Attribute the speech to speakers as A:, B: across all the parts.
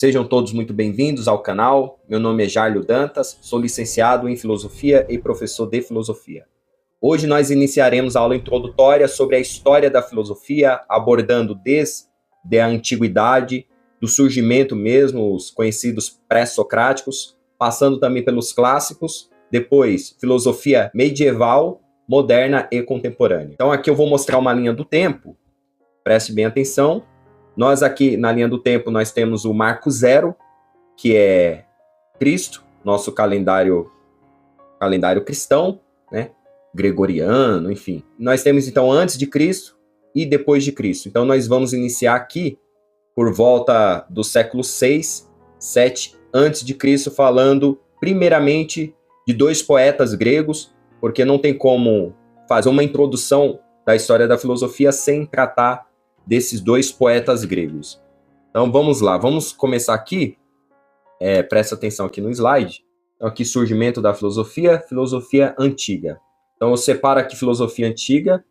A: Sejam todos muito bem-vindos ao canal. Meu nome é Járlio Dantas, sou licenciado em Filosofia e professor de Filosofia. Hoje nós iniciaremos a aula introdutória sobre a história da filosofia, abordando desde a antiguidade, do surgimento mesmo, os conhecidos pré-socráticos, passando também pelos clássicos, depois filosofia medieval, moderna e contemporânea. Então aqui eu vou mostrar uma linha do tempo, preste bem atenção. Nós aqui, na linha do tempo, nós temos o marco zero, que é Cristo, nosso calendário cristão, né? Gregoriano, enfim. Nós temos, então, antes de Cristo e depois de Cristo. Então, nós vamos iniciar aqui por volta do século 6, 7 antes de Cristo, falando primeiramente de dois poetas gregos, porque não tem como fazer uma introdução da história da filosofia sem tratar desses dois poetas gregos. Então vamos lá, vamos começar aqui, presta atenção aqui no slide. Então aqui surgimento da filosofia, filosofia antiga. Então eu separo aqui filosofia antiga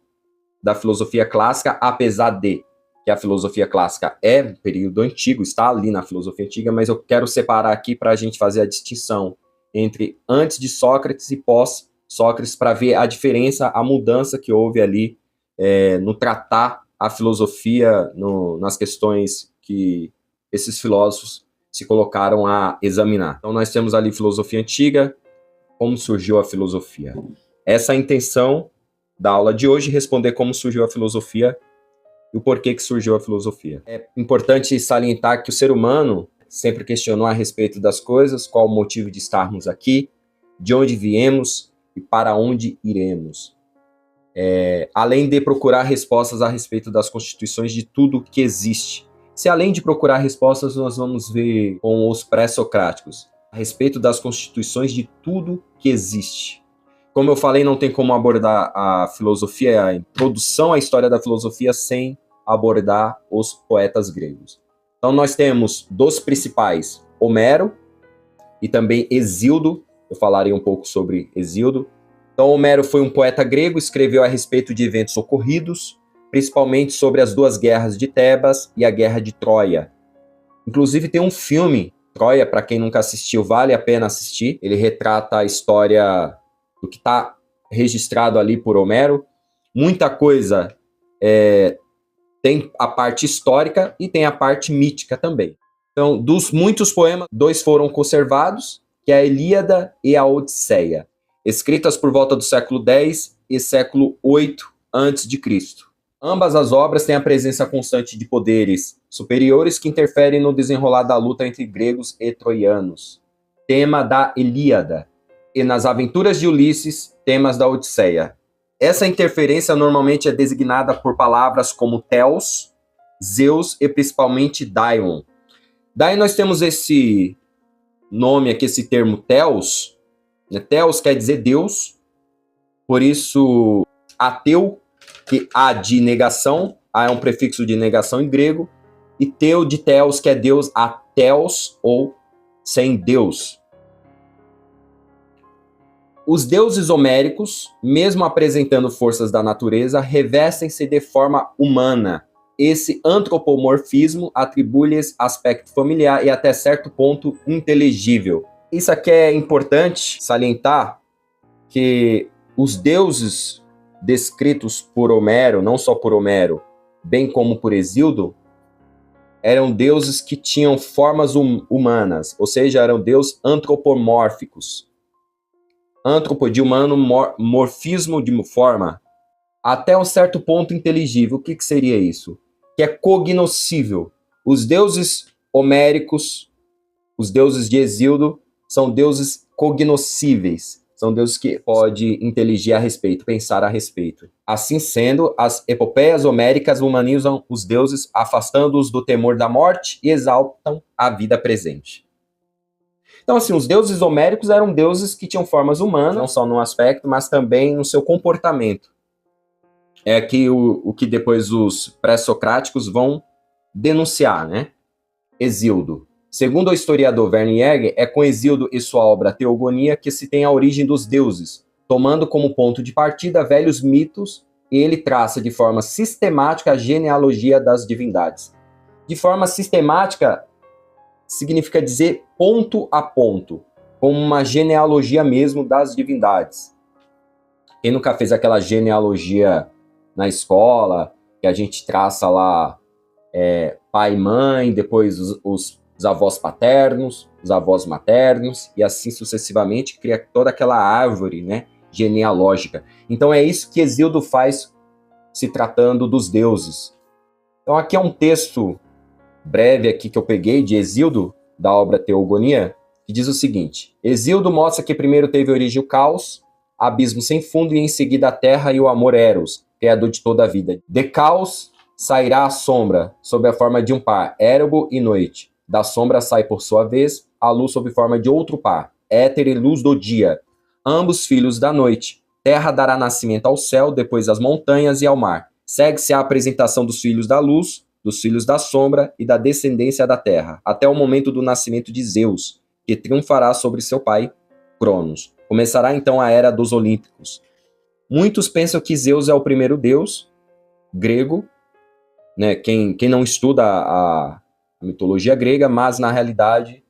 A: da filosofia clássica, apesar de que a filosofia clássica é um período antigo, está ali na filosofia antiga, mas eu quero separar aqui para a gente fazer a distinção entre antes de Sócrates e pós-Sócrates, para ver a diferença, a mudança que houve ali no tratar a filosofia nas questões que esses filósofos se colocaram a examinar. Então nós temos ali filosofia antiga, como surgiu a filosofia. Essa é a intenção da aula de hoje, responder como surgiu a filosofia e o porquê que surgiu a filosofia. É importante salientar que o ser humano sempre questionou a respeito das coisas, qual o motivo de estarmos aqui, de onde viemos e para onde iremos. Além de procurar respostas a respeito das constituições de tudo que existe. Se além de procurar respostas, nós vamos ver com os pré-socráticos, a respeito das constituições de tudo que existe. Como eu falei, não tem como abordar a filosofia, a introdução à história da filosofia, sem abordar os poetas gregos. Então nós temos dos principais, Homero e também Hesíodo. Eu falarei um pouco sobre Hesíodo. Então, Homero foi um poeta grego, escreveu a respeito de eventos ocorridos, principalmente sobre as duas guerras de Tebas e a guerra de Troia. Inclusive, tem um filme, Troia, para quem nunca assistiu, vale a pena assistir. Ele retrata a história do que está registrado ali por Homero. Muita coisa tem a parte histórica e tem a parte mítica também. Então, dos muitos poemas, dois foram conservados, que é a Ilíada e a Odisseia, escritas por volta do século X e século VIII a.C. Ambas as obras têm a presença constante de poderes superiores que interferem no desenrolar da luta entre gregos e troianos, tema da Ilíada, e nas aventuras de Ulisses, temas da Odisseia. Essa interferência normalmente é designada por palavras como Theos, Zeus e principalmente Daimon. Daí nós temos esse nome aqui, esse termo Theos. Theos quer dizer Deus, por isso ateu, que A de negação, A é um prefixo de negação em grego, e teu de Theos, que é Deus, atheos ou sem Deus. Os deuses homéricos, mesmo apresentando forças da natureza, revestem-se de forma humana. Esse antropomorfismo atribui-lhes aspecto familiar e até certo ponto inteligível. Isso aqui é importante salientar, que os deuses descritos por Homero, não só por Homero, bem como por Hesíodo, eram deuses que tinham formas humanas, ou seja, eram deuses antropomórficos. Antropo de humano, morfismo de forma, até um certo ponto inteligível. O que seria isso? Que é cognoscível. Os deuses homéricos, os deuses de Hesíodo, são deuses cognoscíveis, são deuses que pode inteligir a respeito, pensar a respeito. Assim sendo, as epopeias homéricas humanizam os deuses, afastando-os do temor da morte e exaltam a vida presente. Então, assim, os deuses homéricos eram deuses que tinham formas humanas, não só no aspecto, mas também no seu comportamento. É aqui o que depois os pré-socráticos vão denunciar, né? Hesíodo. Segundo o historiador Werner Jäger, é com Hesíodo e sua obra Teogonia que se tem a origem dos deuses, tomando como ponto de partida velhos mitos, e ele traça de forma sistemática a genealogia das divindades. De forma sistemática, significa dizer ponto a ponto, como uma genealogia mesmo das divindades. Quem nunca fez aquela genealogia na escola, que a gente traça lá pai e mãe, depois os avós paternos, os avós maternos, e assim sucessivamente, cria toda aquela árvore, né, genealógica. Então é isso que Hesíodo faz se tratando dos deuses. Então aqui é um texto breve aqui que eu peguei de Hesíodo, da obra Teogonia, que diz o seguinte: Hesíodo mostra que primeiro teve origem o caos, abismo sem fundo, e em seguida a terra e o amor Eros, criador de toda a vida. De caos sairá a sombra, sob a forma de um par, érebo e noite. Da sombra sai, por sua vez, a luz sob forma de outro par, éter e luz do dia, ambos filhos da noite. Terra dará nascimento ao céu, depois às montanhas e ao mar. Segue-se a apresentação dos filhos da luz, dos filhos da sombra e da descendência da terra, até o momento do nascimento de Zeus, que triunfará sobre seu pai, Cronos. Começará então a era dos Olímpicos. Muitos pensam que Zeus é o primeiro deus grego, né? Quem não estuda a mitologia grega, mas na realidade,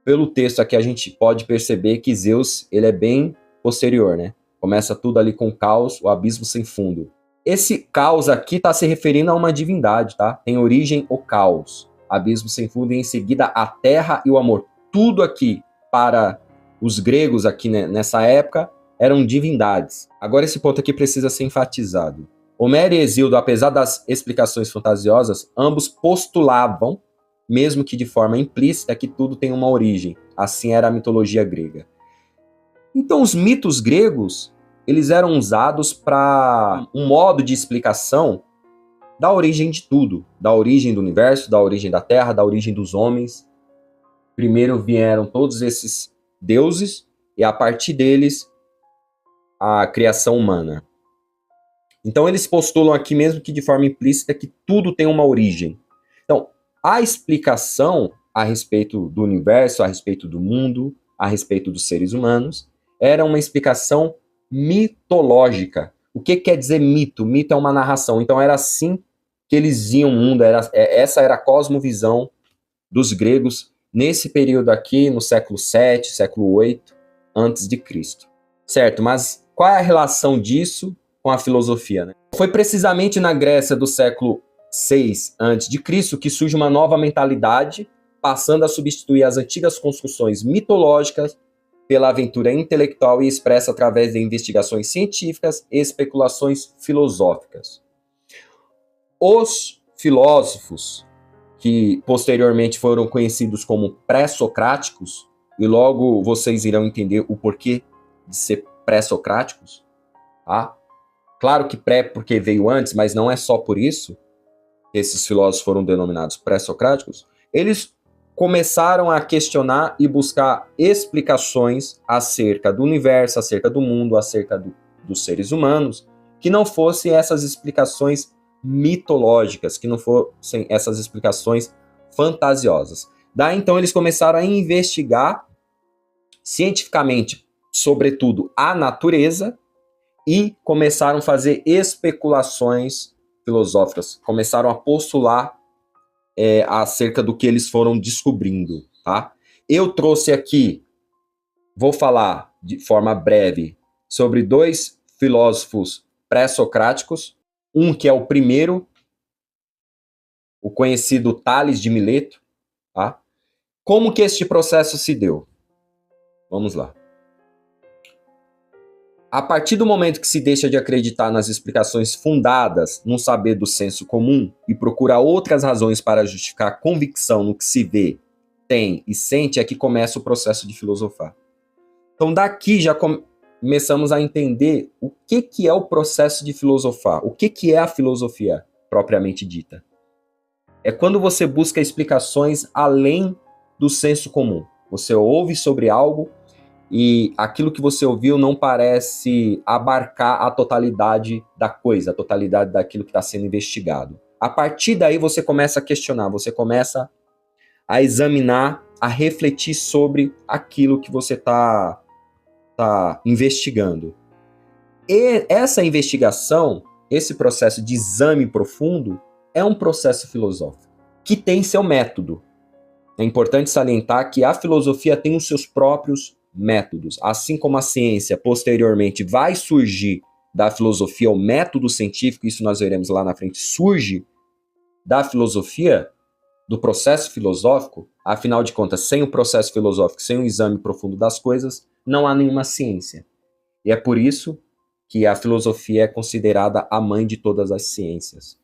A: pelo texto aqui a gente pode perceber que Zeus ele é bem posterior, né? Começa tudo ali com caos, o abismo sem fundo. Esse caos aqui está se referindo a uma divindade, tá? Tem origem o caos, abismo sem fundo, e em seguida a terra e o amor. Tudo aqui para os gregos aqui, né, nessa época eram divindades. Agora esse ponto aqui precisa ser enfatizado. Homero e Hesíodo, apesar das explicações fantasiosas, ambos postulavam, mesmo que de forma implícita, que tudo tem uma origem. Assim era a mitologia grega. Então os mitos gregos, eles eram usados para um modo de explicação da origem de tudo, da origem do universo, da origem da terra, da origem dos homens. Primeiro vieram todos esses deuses e a partir deles a criação humana. Então eles postulam aqui, mesmo que de forma implícita, que tudo tem uma origem. Então, a explicação a respeito do universo, a respeito do mundo, a respeito dos seres humanos, era uma explicação mitológica. O que quer dizer mito? Mito é uma narração. Então era assim que eles viam o mundo, essa era a cosmovisão dos gregos nesse período aqui, no século 7, século 8, antes de Cristo. Certo, mas qual é a relação disso com a filosofia, né? Foi precisamente na Grécia do século 6 a.C. que surge uma nova mentalidade, passando a substituir as antigas construções mitológicas pela aventura intelectual e expressa através de investigações científicas e especulações filosóficas. Os filósofos, que posteriormente foram conhecidos como pré-socráticos, e logo vocês irão entender o porquê de ser pré-socráticos, tá? Claro que pré porque veio antes, mas não é só por isso que esses filósofos foram denominados pré-socráticos. Eles começaram a questionar e buscar explicações acerca do universo, acerca do mundo, acerca dos seres humanos, que não fossem essas explicações mitológicas, que não fossem essas explicações fantasiosas. Daí então eles começaram a investigar cientificamente, sobretudo, a natureza, e começaram a fazer especulações filosóficas, começaram a postular acerca do que eles foram descobrindo, tá? Eu trouxe aqui, vou falar de forma breve sobre dois filósofos pré-socráticos, um que é o primeiro, o conhecido Tales de Mileto, tá? Como que este processo se deu? Vamos lá. A partir do momento que se deixa de acreditar nas explicações fundadas no saber do senso comum e procura outras razões para justificar a convicção no que se vê, tem e sente, é que começa o processo de filosofar. Então daqui já começamos a entender o que é o processo de filosofar, o que é a filosofia propriamente dita. É quando você busca explicações além do senso comum. Você ouve sobre algo e aquilo que você ouviu não parece abarcar a totalidade da coisa, a totalidade daquilo que está sendo investigado. A partir daí você começa a questionar, você começa a examinar, a refletir sobre aquilo que você está investigando. E essa investigação, esse processo de exame profundo, é um processo filosófico, que tem seu método. é importante salientar que a filosofia tem os seus próprios métodos. Assim como a ciência posteriormente vai surgir da filosofia, o método científico, isso nós veremos lá na frente, surge da filosofia, do processo filosófico. Afinal de contas, sem o processo filosófico, sem um exame profundo das coisas, não há nenhuma ciência. E é por isso que a filosofia é considerada a mãe de todas as ciências.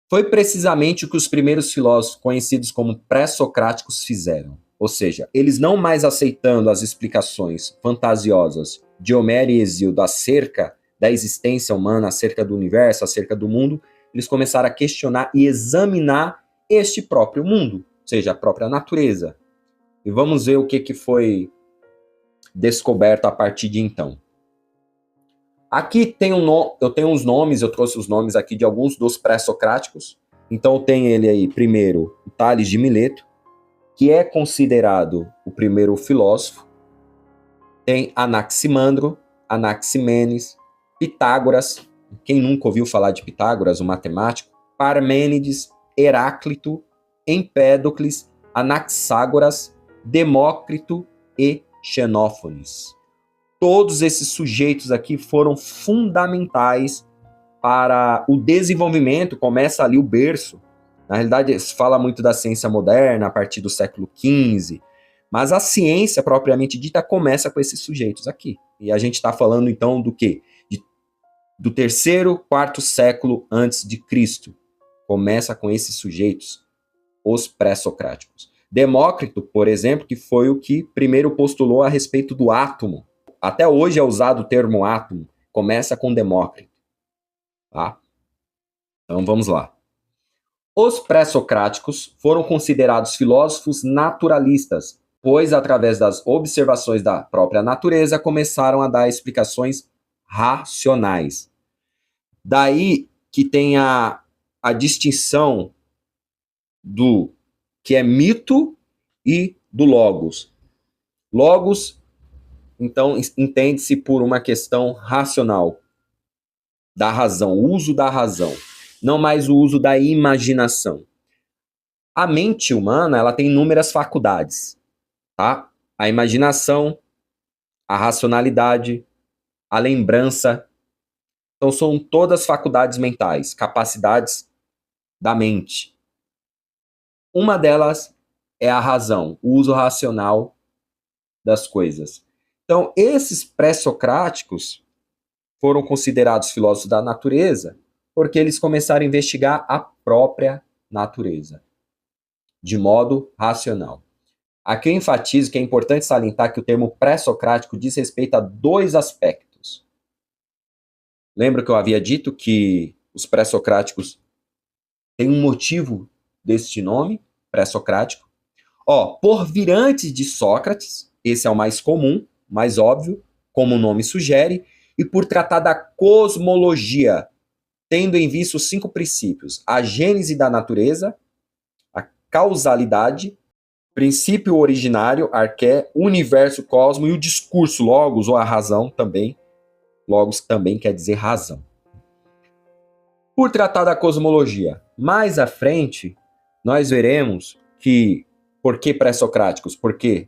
A: Foi precisamente o que os primeiros filósofos, conhecidos como pré-socráticos, fizeram. Ou seja, eles não mais aceitando as explicações fantasiosas de Homero e Hesíodo acerca da existência humana, acerca do universo, acerca do mundo, eles começaram a questionar e examinar este próprio mundo, ou seja, a própria natureza. E vamos ver o que foi descoberto a partir de então. Aqui eu tenho uns nomes, eu trouxe os nomes aqui de alguns dos pré-socráticos. Então tem ele aí, primeiro, o Tales de Mileto, que é considerado o primeiro filósofo. Tem Anaximandro, Anaximenes, Pitágoras, quem nunca ouviu falar de Pitágoras, o matemático, Parmênides, Heráclito, Empédocles, Anaxágoras, Demócrito e Xenófanes. Todos esses sujeitos aqui foram fundamentais para o desenvolvimento, começa ali o berço. Na realidade, se fala muito da ciência moderna a partir do século XV, mas a ciência propriamente dita começa com esses sujeitos aqui. E a gente está falando então do quê? Do terceiro, quarto século antes de Cristo. Começa com esses sujeitos, os pré-socráticos. Demócrito, por exemplo, que foi o que primeiro postulou a respeito do átomo. Até hoje é usado o termo átomo. Começa com Demócrito. Tá? Então vamos lá. Os pré-socráticos foram considerados filósofos naturalistas, pois através das observações da própria natureza começaram a dar explicações racionais. Daí que tem a distinção do que é mito e do logos. Logos, então, entende-se por uma questão racional, da razão, o uso da razão, não mais o uso da imaginação. A mente humana, ela tem inúmeras faculdades, tá? A imaginação, a racionalidade, a lembrança. Então, são todas faculdades mentais, capacidades da mente. Uma delas é a razão, o uso racional das coisas. Então, esses pré-socráticos foram considerados filósofos da natureza porque eles começaram a investigar a própria natureza, de modo racional. Aqui eu enfatizo que é importante salientar que o termo pré-socrático diz respeito a dois aspectos. Lembra que eu havia dito que os pré-socráticos têm um motivo deste nome, pré-socrático? Por vir antes de Sócrates, esse é o mais comum, mais óbvio, como o nome sugere, e por tratar da cosmologia, tendo em vista os 5 princípios: a gênese da natureza, a causalidade, princípio originário, arqué, universo, cosmo, e o discurso, logos, ou a razão também. Logos também quer dizer razão. Por tratar da cosmologia, mais à frente, nós veremos que, por que pré-socráticos? Porque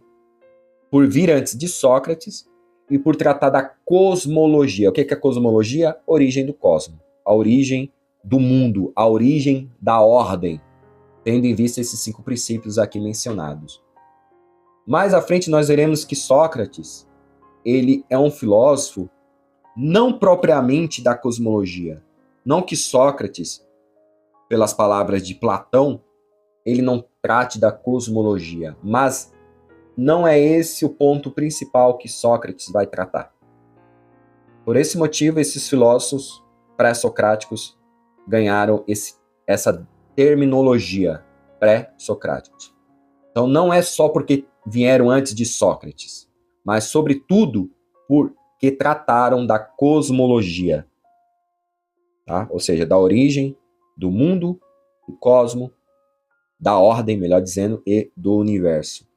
A: por vir antes de Sócrates e por tratar da cosmologia. O que é cosmologia? Origem do cosmos, a origem do mundo, a origem da ordem, tendo em vista esses 5 princípios aqui mencionados. Mais à frente nós veremos que Sócrates, ele é um filósofo não propriamente da cosmologia. Não que Sócrates, pelas palavras de Platão, ele não trate da cosmologia, mas não é esse o ponto principal que Sócrates vai tratar. Por esse motivo, esses filósofos pré-socráticos ganharam essa terminologia, pré-socráticos. Então não é só porque vieram antes de Sócrates, mas sobretudo porque trataram da cosmologia, tá? Ou seja, da origem do mundo, do cosmo, da ordem, melhor dizendo, e do universo.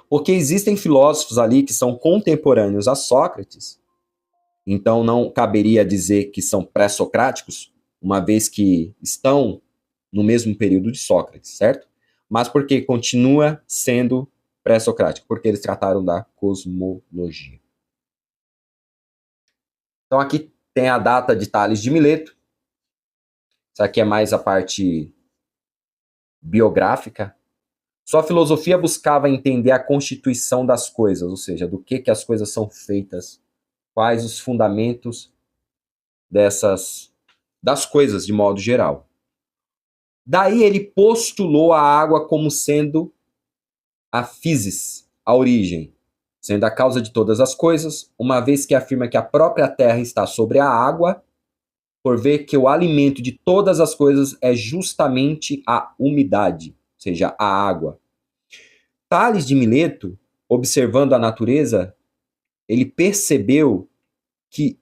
A: Porque existem filósofos ali que são contemporâneos a Sócrates, então não caberia dizer que são pré-socráticos, uma vez que estão no mesmo período de Sócrates, certo? mas porque continua sendo pré-socrático, porque eles trataram da cosmologia. Então aqui tem a data de Tales de Mileto. Isso aqui é mais a parte biográfica. Sua filosofia buscava entender a constituição das coisas, ou seja, do que as coisas são feitas, quais os fundamentos das coisas de modo geral. Daí ele postulou a água como sendo a physis, a origem, sendo a causa de todas as coisas, uma vez que afirma que a própria terra está sobre a água, por ver que o alimento de todas as coisas é justamente a umidade, ou seja, a água. Tales de Mileto, observando a natureza, ele percebeu que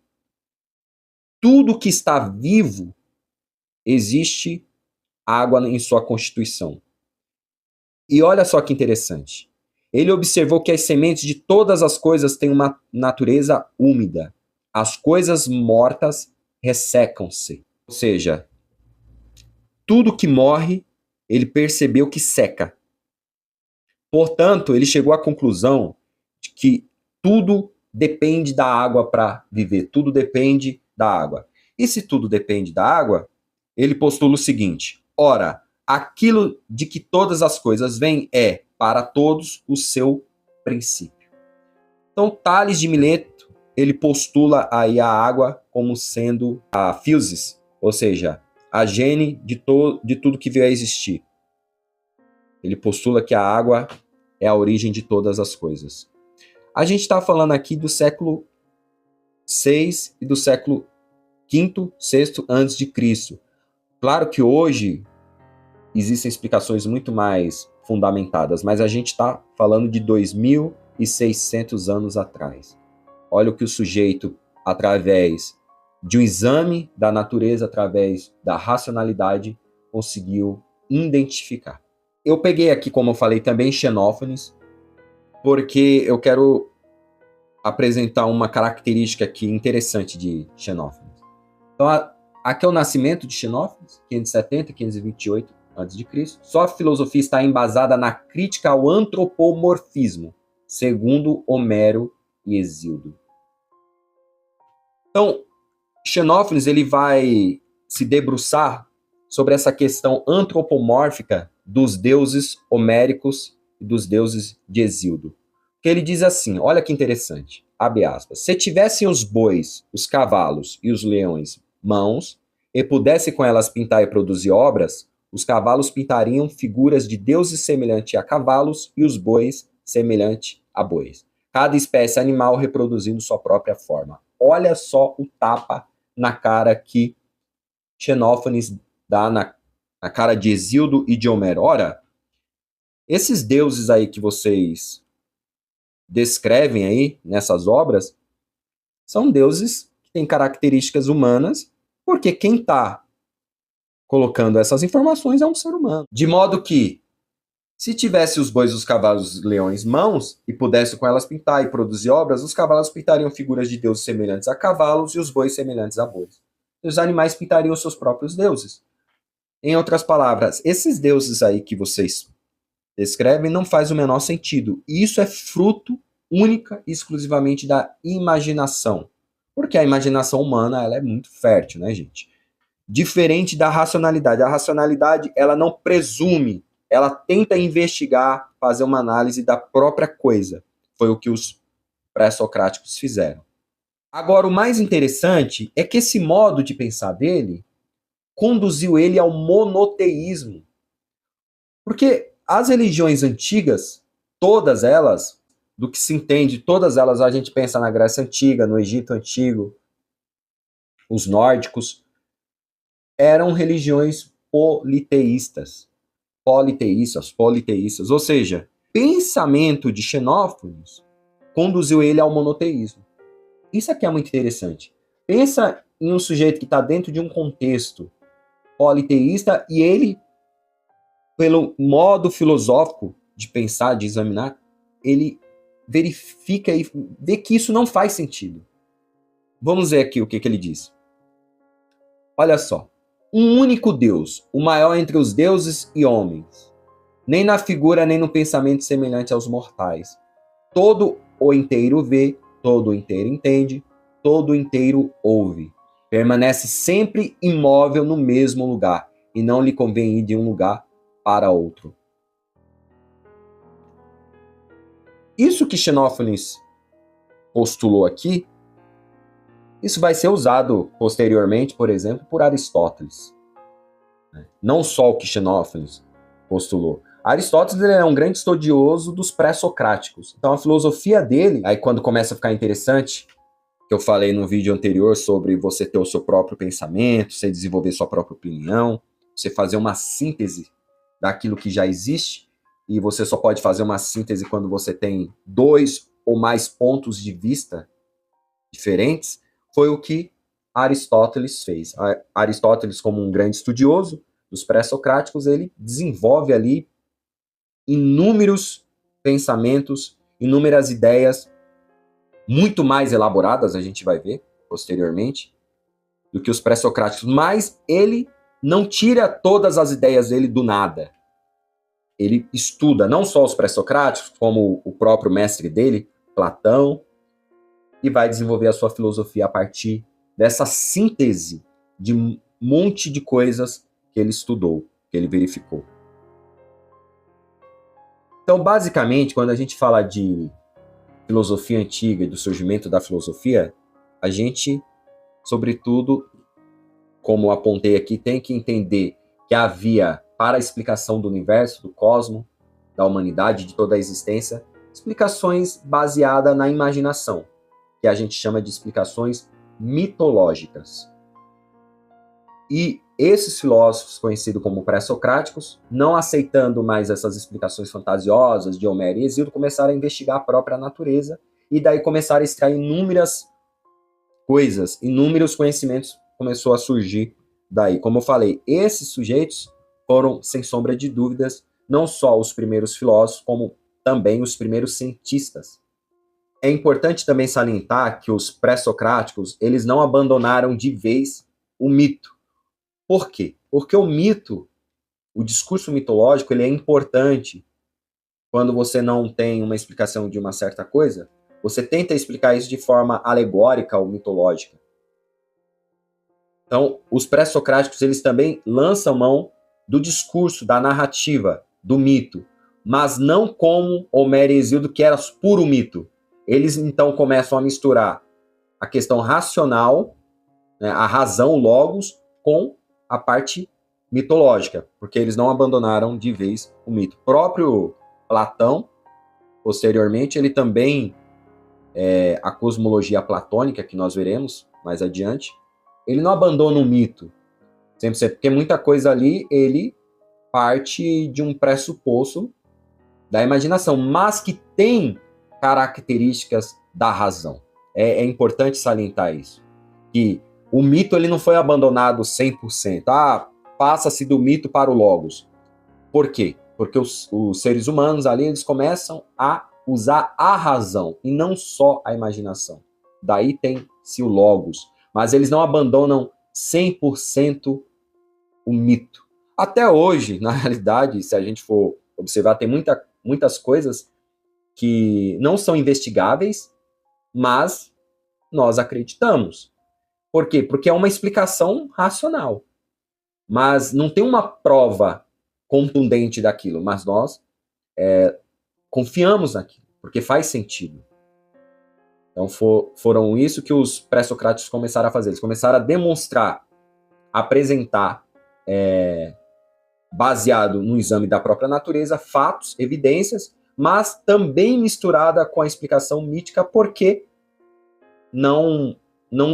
A: tudo que está vivo existe água em sua constituição. E olha só que interessante. Ele observou que as sementes de todas as coisas têm uma natureza úmida. As coisas mortas ressecam-se. Ou seja, tudo que morre, ele percebeu que seca. Portanto, ele chegou à conclusão de que tudo depende da água para viver. Tudo depende da água. E se tudo depende da água, ele postula o seguinte: ora, aquilo de que todas as coisas vêm é, para todos, o seu princípio. Então, Tales de Mileto, ele postula aí a água como sendo a physis, ou seja, a gene de tudo que veio a existir. Ele postula que a água é a origem de todas as coisas. A gente está falando aqui do século VI e do século V, VI antes de Cristo. Claro que hoje existem explicações muito mais fundamentadas, mas a gente está falando de 2.600 anos atrás. Olha o que o sujeito, através de um exame da natureza, através da racionalidade, conseguiu identificar. Eu peguei aqui, como eu falei, também Xenófanes, porque eu quero apresentar uma característica aqui interessante de Xenófanes. Então, aqui é o nascimento de Xenófanes, 570, 528 a.C. Sua filosofia está embasada na crítica ao antropomorfismo, segundo Homero e Hesíodo. Então, Xenófanes ele vai se debruçar sobre essa questão antropomórfica dos deuses homéricos e dos deuses de Hesíodo. Que ele diz assim, olha que interessante, abre aspas, se tivessem os bois, os cavalos e os leões mãos, e pudesse com elas pintar e produzir obras, os cavalos pintariam figuras de deuses semelhantes a cavalos e os bois semelhantes a bois. Cada espécie animal reproduzindo sua própria forma. Olha só o tapa na cara que Xenófanes dá na cara de Hesíodo e de Homero. Ora, esses deuses aí que vocês descrevem aí nessas obras são deuses que têm características humanas, porque quem está colocando essas informações é um ser humano. De modo que, se tivesse os bois, os cavalos, os leões mãos, e pudesse com elas pintar e produzir obras, os cavalos pintariam figuras de deuses semelhantes a cavalos e os bois semelhantes a bois. E os animais pintariam seus próprios deuses. Em outras palavras, esses deuses aí que vocês descrevem não faz o menor sentido. E isso é fruto única e exclusivamente da imaginação. Porque a imaginação humana ela é muito fértil, né, gente? Diferente da racionalidade. A racionalidade, ela não presume, ela tenta investigar, fazer uma análise da própria coisa. Foi o que os pré-socráticos fizeram. Agora, o mais interessante é que esse modo de pensar dele conduziu ele ao monoteísmo. Porque as religiões antigas, todas elas, do que se entende, todas elas, a gente pensa na Grécia Antiga, no Egito Antigo, os nórdicos, eram religiões politeístas, ou seja, pensamento de Xenófanes conduziu ele ao monoteísmo. Isso aqui é muito interessante. Pensa em um sujeito que está dentro de um contexto politeísta e ele, pelo modo filosófico de pensar, de examinar, ele verifica e vê que isso não faz sentido. Vamos ver aqui o que ele diz. Olha só. Um único Deus, o maior entre os deuses e homens, nem na figura, nem no pensamento semelhante aos mortais. Todo o inteiro vê, todo o inteiro entende, todo o inteiro ouve. Permanece sempre imóvel no mesmo lugar, e não lhe convém ir de um lugar para outro. Isso que Xenófanes postulou aqui, isso vai ser usado posteriormente, por exemplo, por Aristóteles. Não só o que Xenófanes postulou. Aristóteles ele é um grande estudioso dos pré-socráticos. Então a filosofia dele, aí quando começa a ficar interessante, que eu falei no vídeo anterior sobre você ter o seu próprio pensamento, você desenvolver sua própria opinião, você fazer uma síntese daquilo que já existe, e você só pode fazer uma síntese quando você tem 2 ou mais pontos de vista diferentes, foi o que Aristóteles fez. Aristóteles, como um grande estudioso dos pré-socráticos, ele desenvolve ali inúmeros pensamentos, inúmeras ideias, muito mais elaboradas, a gente vai ver posteriormente, do que os pré-socráticos, mas ele não tira todas as ideias dele do nada. Ele estuda não só os pré-socráticos, como o próprio mestre dele, Platão, e vai desenvolver a sua filosofia a partir dessa síntese de um monte de coisas que ele estudou, que ele verificou. Então, basicamente, quando a gente fala de filosofia antiga e do surgimento da filosofia, a gente, sobretudo, como apontei aqui, tem que entender que havia, para a explicação do universo, do cosmos, da humanidade, de toda a existência, explicações baseadas na imaginação, que a gente chama de explicações mitológicas. E esses filósofos, conhecidos como pré-socráticos, não aceitando mais essas explicações fantasiosas de Homero e Hesíodo, começaram a investigar a própria natureza e daí começaram a extrair inúmeras coisas, inúmeros conhecimentos começou a surgir daí. Como eu falei, esses sujeitos foram, sem sombra de dúvidas, não só os primeiros filósofos, como também os primeiros cientistas. É importante também salientar que os pré-socráticos, eles não abandonaram de vez o mito. Por quê? Porque o mito, o discurso mitológico, ele é importante quando você não tem uma explicação de uma certa coisa, você tenta explicar isso de forma alegórica ou mitológica. Então, os pré-socráticos, eles também lançam mão do discurso, da narrativa, do mito, mas não como Homero e Hesíodo, que era puro mito. Eles, então, começam a misturar a questão racional, né, a razão, o logos, com a parte mitológica, porque eles não abandonaram de vez o mito. O próprio Platão, posteriormente, ele também, a cosmologia platônica, que nós veremos mais adiante, ele não abandona o mito, 100%, porque muita coisa ali, ele parte de um pressuposto da imaginação, mas que tem características da razão. É importante salientar isso, que o mito ele não foi abandonado 100%. Passa-se do mito para o logos. Por quê? Porque os seres humanos ali, eles começam a usar a razão e não só a imaginação. Daí tem-se o logos. Mas eles não abandonam 100% o mito. Até hoje, na realidade, se a gente for observar, tem muitas coisas que não são investigáveis, mas nós acreditamos. Por quê? Porque é uma explicação racional. Mas não tem uma prova contundente daquilo, mas nós confiamos naquilo, porque faz sentido. Então foram isso que os pré-socráticos começaram a fazer. Eles começaram a demonstrar, apresentar, baseado no exame da própria natureza, fatos, evidências, mas também misturada com a explicação mítica, porque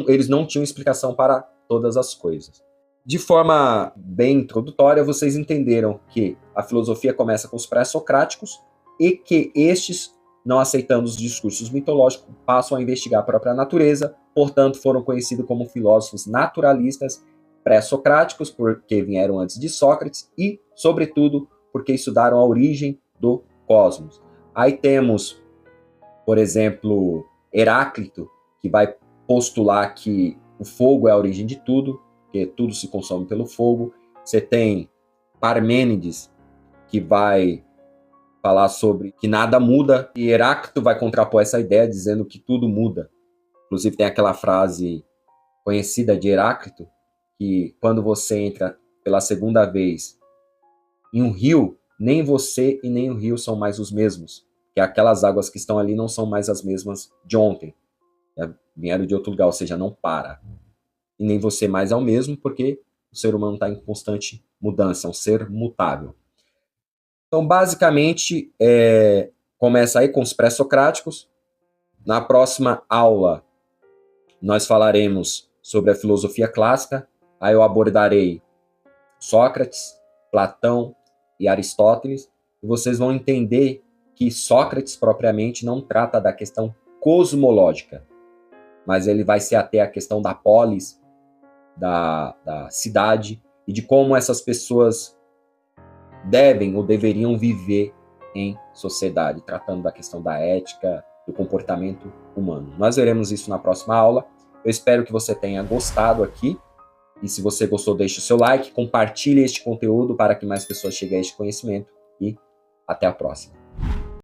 A: eles não tinham explicação para todas as coisas. De forma bem introdutória, vocês entenderam que a filosofia começa com os pré-socráticos e que estes, não aceitando os discursos mitológicos, passam a investigar a própria natureza, portanto foram conhecidos como filósofos naturalistas pré-socráticos, porque vieram antes de Sócrates e, sobretudo, porque estudaram a origem do cosmos. Aí temos, por exemplo, Heráclito, que vai postular que o fogo é a origem de tudo, que tudo se consome pelo fogo. Você tem Parmênides, que vai falar sobre que nada muda, e Heráclito vai contrapor essa ideia dizendo que tudo muda. Inclusive tem aquela frase conhecida de Heráclito, que quando você entra pela segunda vez em um rio, nem você e nem o rio são mais os mesmos, que aquelas águas que estão ali não são mais as mesmas de ontem, vieram de outro lugar, ou seja, não para. E nem você mais é o mesmo, porque o ser humano está em constante mudança, é um ser mutável. Então, basicamente, começa aí com os pré-socráticos. Na próxima aula, nós falaremos sobre a filosofia clássica. Aí eu abordarei Sócrates, Platão e Aristóteles. E vocês vão entender que Sócrates, propriamente, não trata da questão cosmológica, mas ele vai se ater à questão da polis, da cidade, e de como essas pessoas devem ou deveriam viver em sociedade, tratando da questão da ética, do comportamento humano. Nós veremos isso na próxima aula. Eu espero que você tenha gostado aqui, e se você gostou, deixe o seu like, compartilhe este conteúdo para que mais pessoas cheguem a este conhecimento, e até a próxima.